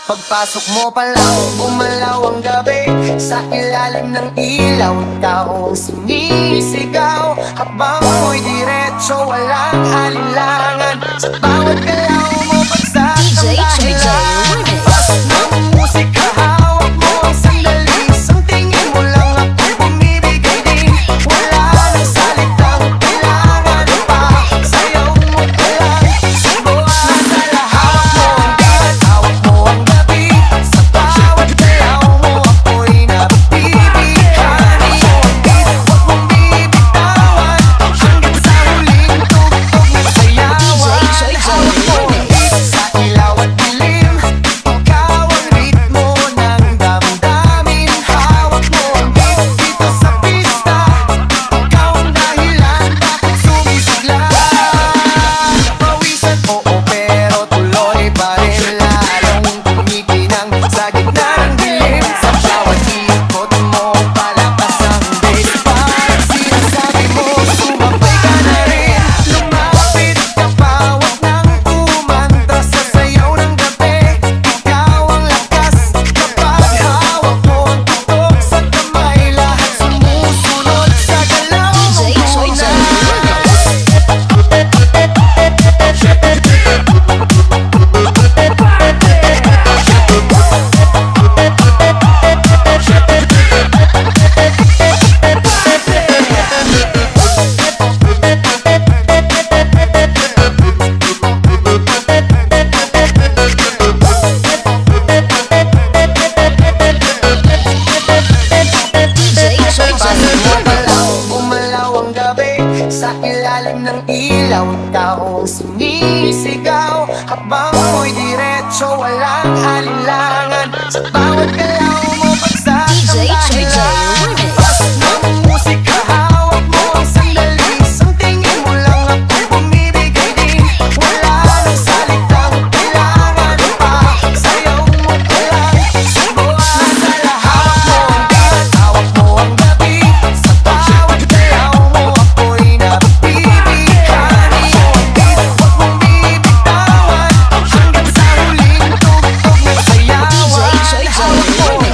Pagpasok mo pa lang, bumalaw ang gabi. Sa ilalim ng ilaw, taong sinisigaw. Habang mo'y diretso, walang alinlangan. Sa bawat galaw mo, bagsak ang dahilan. Pasok ng musika, hawak mo ang sandali. Sa tingin mo lang ako bumibigay din. Wala nang salitang kailangan pa. Sayaw mo pa lang, subuhan sa lahat. Hawak mo ang gabi. Sa bawat galaw mo, ako'y nabibighani. Huwag mong bibitawan hanggang sa huling tugtog na sayawan. Hawak mo ang beat sa ilaw at dilim. Ikaw ang ritmo ng damdamin. Hawak mo ang beat dito sa pista. Ikaw ang dahilan bakit sumisigla. Pawisan, oo, pero tuloy pa rin. Lalong kumikinang sa gitna ng dilim. Sa bawat ikot mo, palakas ang bass. Parang sinasabi mo, sumabay ka na rin. Lumapit ka pa, wag nang kumanta sa sayaw ng gabi. Ikaw ang lakas kapag hawak mo ang tutok sa kamay. Lahat sumusunod sa galaw mo muna. Pasok mo pa lang, bumalaw ang gabi. Sa ilalim ng ilaw, taong sinisigaw. Habang mo'y diretso, walang alinlangan. Sa bawat galaw mo, bagsak ang dahilan. Pasok ng musika, hawak mo ang sandali. Sa tingin mo lang ako bumibigay din. Wala nang salitang kailangan pa. Sayaw mo pa lang, subuhan sa lahat. Hawak mo ang gabi. Sa bawat galaw mo, ako'y nabibighani. Huwag mong bibitawan hanggang sa huling tugtog na sayawan. Hawak mo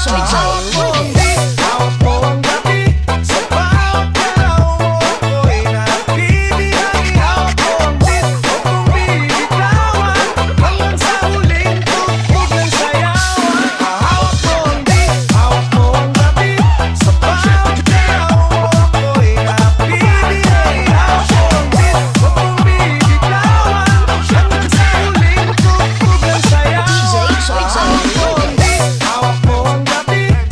Hawak mo ang beat, hawak mo ang gabi. Sa bawat galaw mo ako'y nabibigay. Hawak mo ang beat, huwag mong bibitawan. Hanggang sa huling tugtog ng sayawan. Hawak mo ang beat, hawak mo ang gabi. Sa bawat galaw mo ako'y nabibigay. Hawak mo ang beat, huwag mong bibitawan. Hanggang sa huling tugtog ng sayawan. Hawak mo ang beat, hawak mo ang gabi.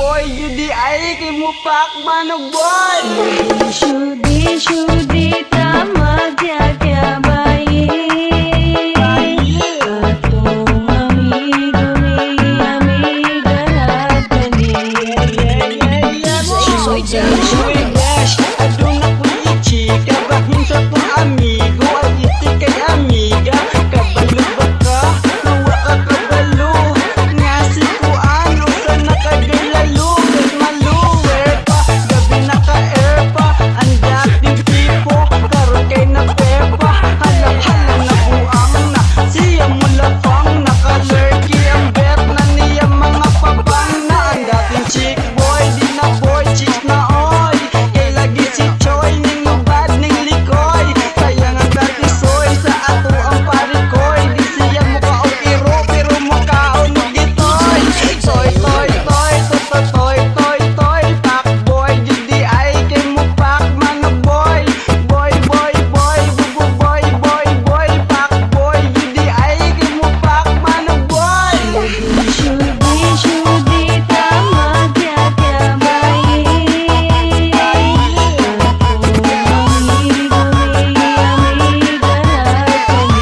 boy, you di ay kay mo pak mano boy. Shudi shudi tama kya kya bayi Atong amigo mi amiga natani Soy dash, aduna ko ichika bahin sa kong amigo ay iti kay amiga. Kabalo ba ka? Nawa ka kabalo. Nga si ko ano sa nakagilalo. Kay maluwer pa, gabi naka-air pa. Ang dating tipo, karoon kay na pepa. Halang-halang na buang na, siya mo lafang. Naka-lurky ang bet na niya mga papang na. Ang dating chick boy, di na boy, chick na oy. Kay lagi si Choy, ning lubad, ning likoy. Sayang ang dati soy, sa ato ang parikoy. Di siya mukha o iro, pero mukha o nugitoy. Toy, toy, toy, toy, toy, toy, toy. Pak boy, di ay kay mo pak mga boy. Boy, boy, boy, bubu boy, boy, boy. Pak boy, di ay kay mo pak mga boy. Shudi shudi tama kya kya bayi Atong amigo mi amiga natani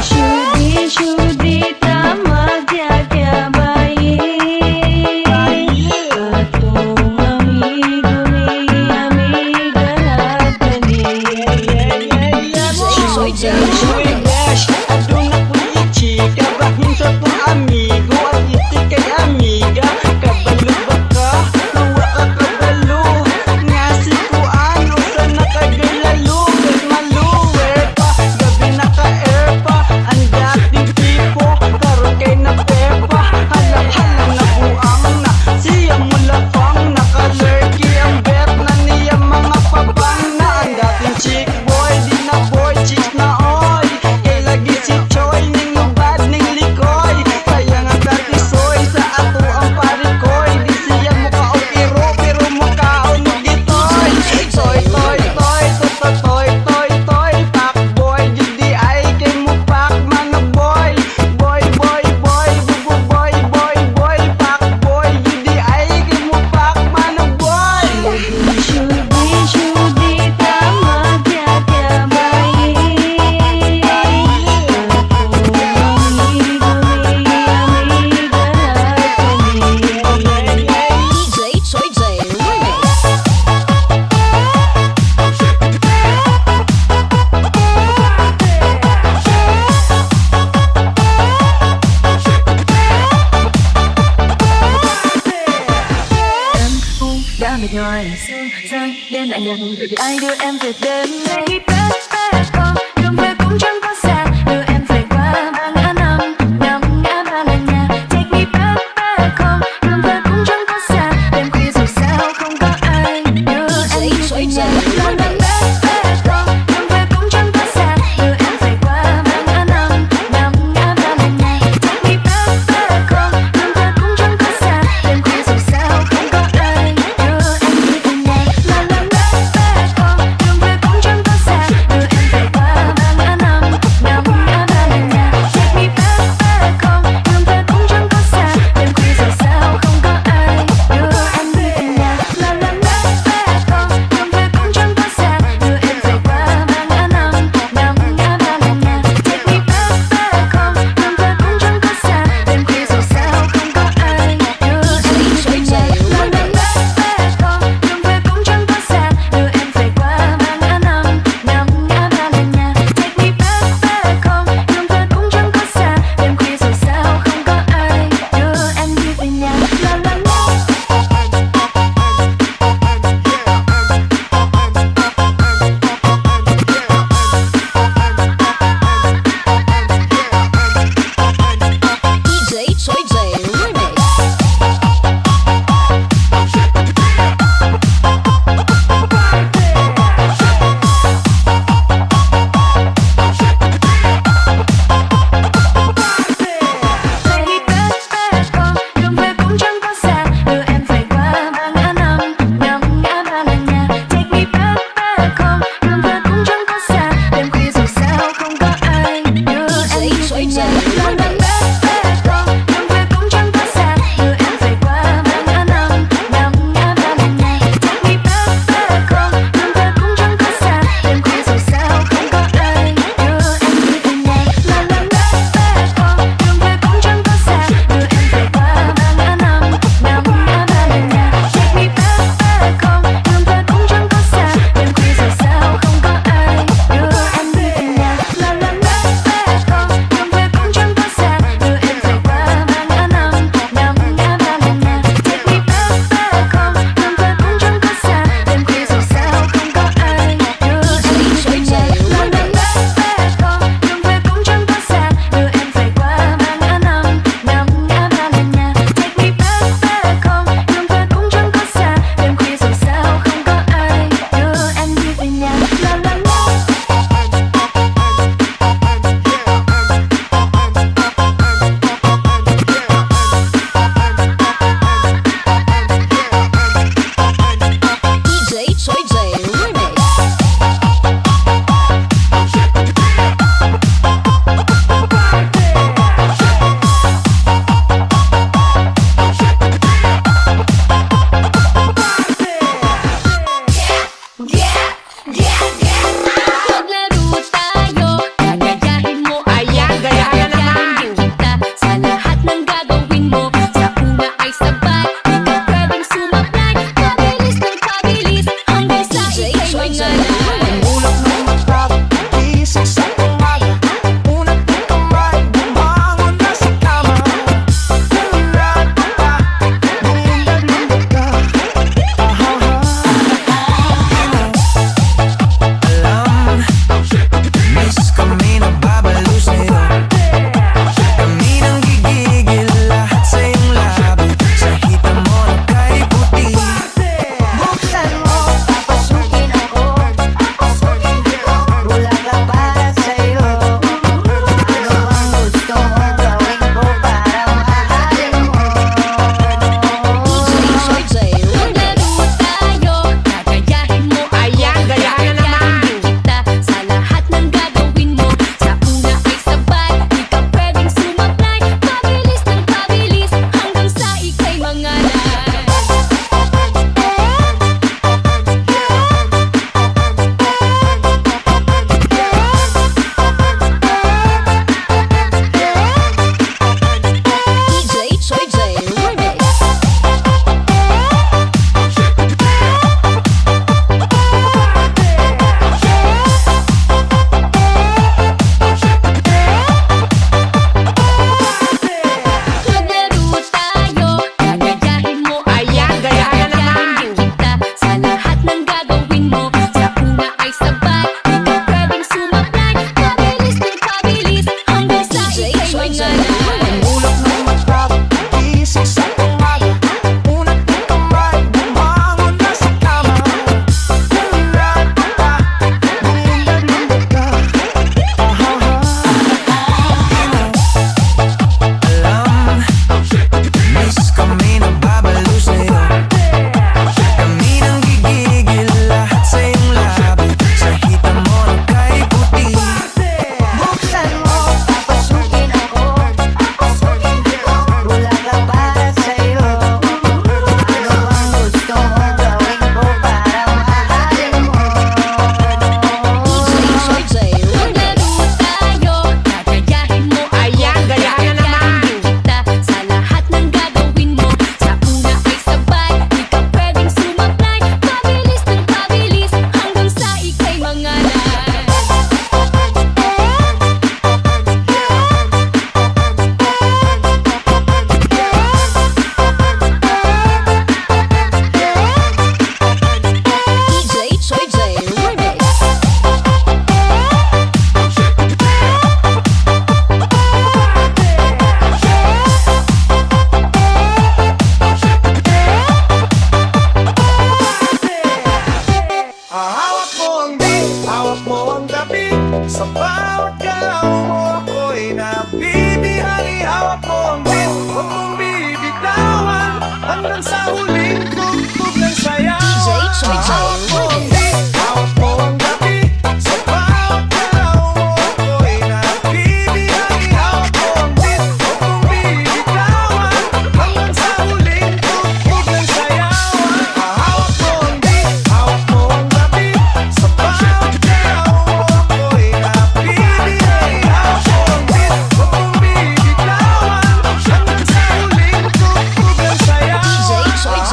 Shudi shudi tama kya kya bayi Atong amigo mi amiga natani Soy dash, aduna ko ichika bahin sa kong amigo at iti kay amiga. Kabalo ba ka? Nawa ka kabalo. Nga si ko ano sa nakagilalo. Kay maluwer pa, gabi naka-air pa. Ang dating tipo, karoon kay na pepa. Halang-halang na buang na, siya mo lafang. Naka-lurky ang bet na niya mga papang na. Ang dating chick boy, di na boy, chick na oy. Kay lagi si Choy, ning lubad, ning likoy. Sayang ang dati soy, sa ato ang parikoy. Di siya mukha o iro, pero mukha o nugitoy. Toy, toy, toy, toy, toy, toy, toy. Pak boy, di ay kay mo pak mga boy. Boy, boy, boy, bubu boy, boy, boy. Pak boy, di ay kay mo pak mga boy. Shudi shudi tama kya kya bayi Atong amigo mi amiga natani Đã mệt nhòi sương rơi đêm lạnh lùng ai đưa em về đêm ngày tết bé con đường về cũng chẳng có xa đưa em về qua ba ngã năm năm ngã ba là nhà take me back back home đường về cũng chẳng có xa đêm khuya dù sao không có ai đưa em về nhà lần lần back back home đường về cũng chẳng có xa đưa em về qua ba ngã năm năm ngã ba là nhà take me back back home đường về cũng chẳng có xa đêm khuya dù sao không có ai đưa em về nhà lần lần back back home đường về cũng chẳng có xa Ulap ng mata, gising sa umaga, unat ng kamay, bumangon na sa kama. Kailan pa ba, bumundad-lundad ka? Alam, miss kami nababalo sa'yo. Kami nang gigigil lahat sa iyong labi. Sa hita mo na kay puti. Buksan mo, papasukin ako. Bulaga para sa'yo. Ano ang gusto mo gawin ko para mahalin mo? Maglaro tayo, gagayahin mo ako. Ayan, gayahin na naman. Kita sa lahat ng gagawin mo. Sa una ay sabay, di ka pwedeng sumablay. Pabilis ng pabilis, hanggang sa ika'y mangalay. DJ Choi J Remix. Hawak mo ang beat, hawak mo ang gabi. Sa bawat galaw mo ako'y nabibihali. Hawak mo ang beat, huwag mong bibitawan, hanggang sa huling tugtog ng sayaw. DJ Choi J Hawak mo ang Remix. beat, hawak mo ang gabi. Sa bawat galaw mo ako'y nabibihali. Hawak mo ang beat, huwag mong bibitawan, hanggang sa huling tugtog ng sayaw. Hawak mo ang beat, hawak mo ang gabi. Sa bawat galaw mo ako'y nabibihali. Hawak mo ang beat, huwag mong bibitawan, hanggang sa huling tugtog ng sayaw. DJ Choi J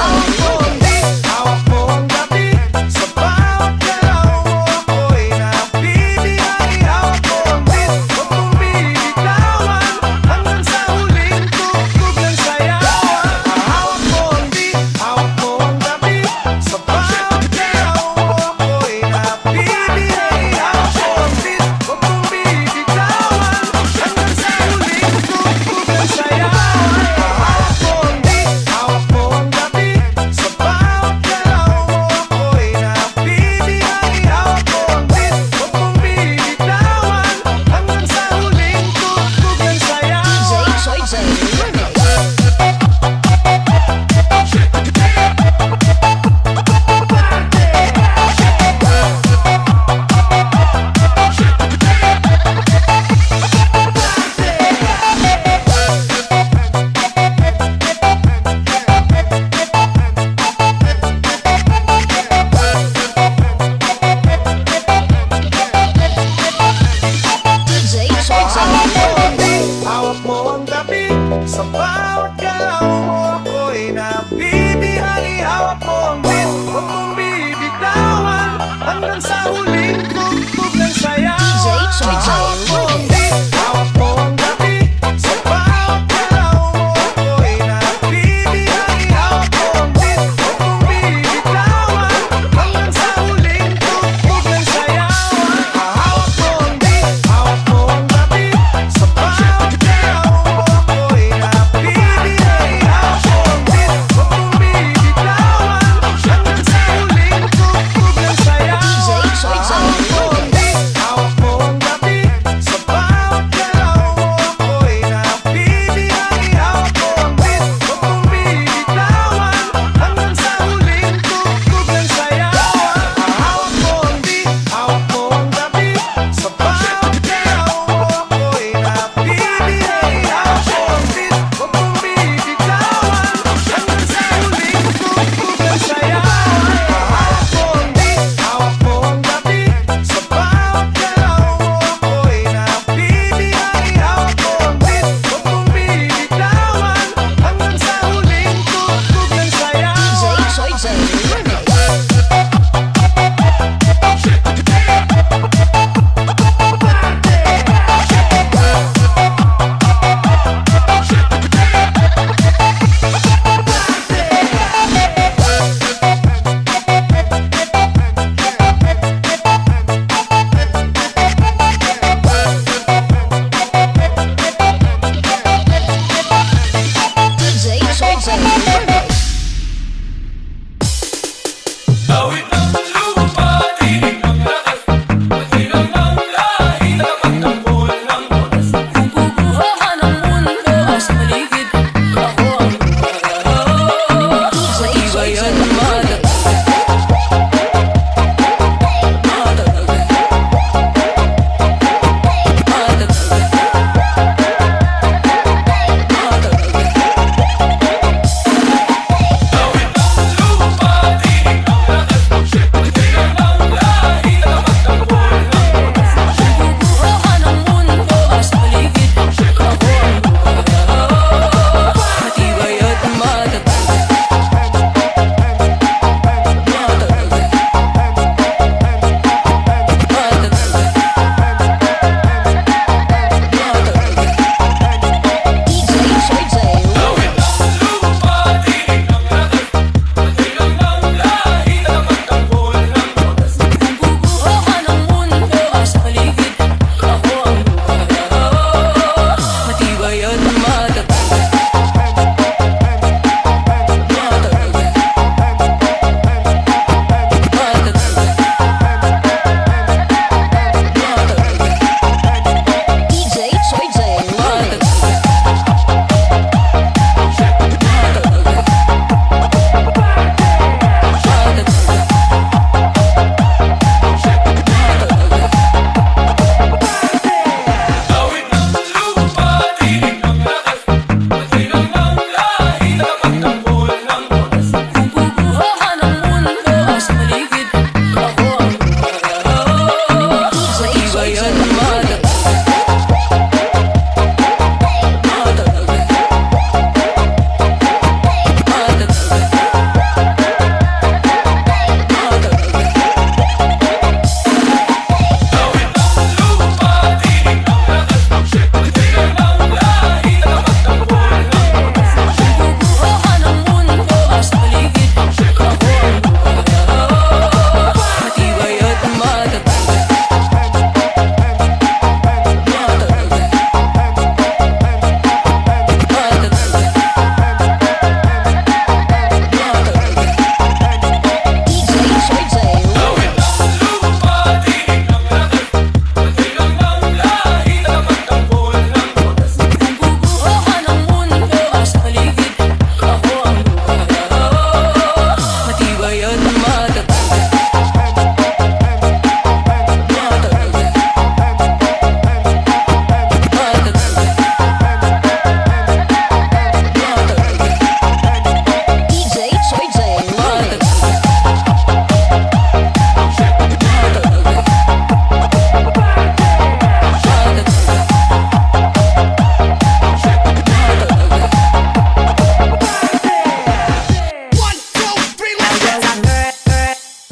Remix. Hawak mo ang gabi. Sa bawat galaw mo ako'y nabibihali. Hawak mo ang beat, huwag mong bibitawan, hanggang sa huling tugtog ng sayaw. Hawak mo ang beat, hawak mo ang gabi. Sa bawat galaw mo ako'y nabibihali. Hawak mo ang beat, huwag mong bibitawan, hanggang sa huling tugtog ng sayaw. Hawak mo ang beat, hawak mo ang gabi. Sa bawat galaw mo ako'y nabibihali. Hawak mo ang beat, huwag mong bibitawan, hanggang sa huling tugtog ng sayaw. DJ Choi J Remix. DJ Choi J Remix. Hawak mo ang gabi. Sa bawat galaw mo ako'y nabibihali. Hawak mo ang beat, huwag mong bibitawan, hanggang sa huling tugtog ng sayaw. DJ Choi J Hawak mo ang Remix. beat, hawak mo ang gabi. Sa bawat galaw mo ako'y nabibihali. Hawak mo ang beat, huwag mong bibitawan, hanggang sa huling tugtog ng sayaw. Hawak mo ang beat, hawak mo ang gabi. Sa bawat galaw mo ako'y nabibihali.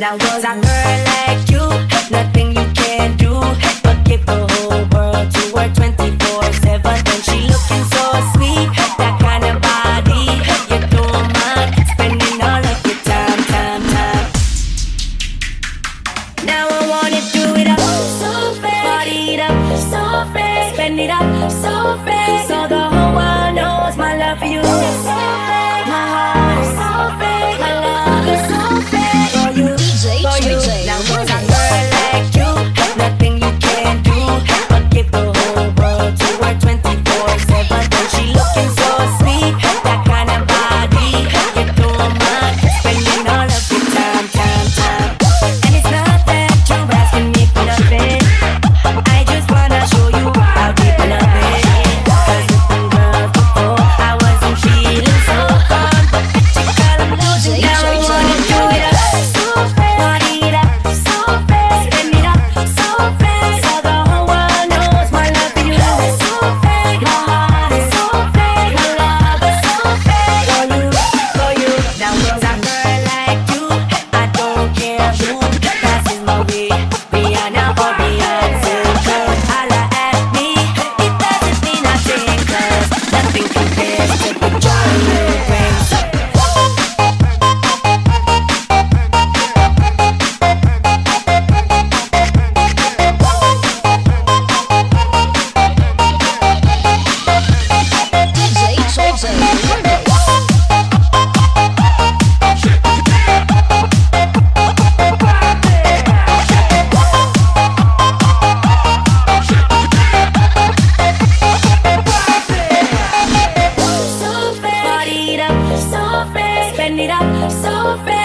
Now was a girl like you, nothing you can do but give the whole world to her 24/7. And she looking so sweet, that kind of body. You don't mind spending all of your time. Now I wanna do it up so fast, party it up so fast, spend it up so fast, so the whole world knows my love for you is so fake. My heart is so fake, my love is so fake for you, for you. Now was a girl like you, nothing you can do but give the whole world to her 24/7. And she looking so sweet, that kind of body. You don't mind spending all of your time. And it's not that you're asking me for nothing, I just wanna show you how deep I love it. Cause with them girls before, I wasn't feeling so calm, but you call them losing. Now I wanna do it up so fast, party it up so fast, spend it up so fast, so the whole world knows my love for you is so fake. My heart is so fake, my love is so fake for you, for you. Now was a girl like you, I don't care who passes my way, Rihanna or Beyonce. Girl, holla at me, it doesn't mean nothing, cause nothing compares to the joy you bring. So fast, party it up so fast, spend it up so fast.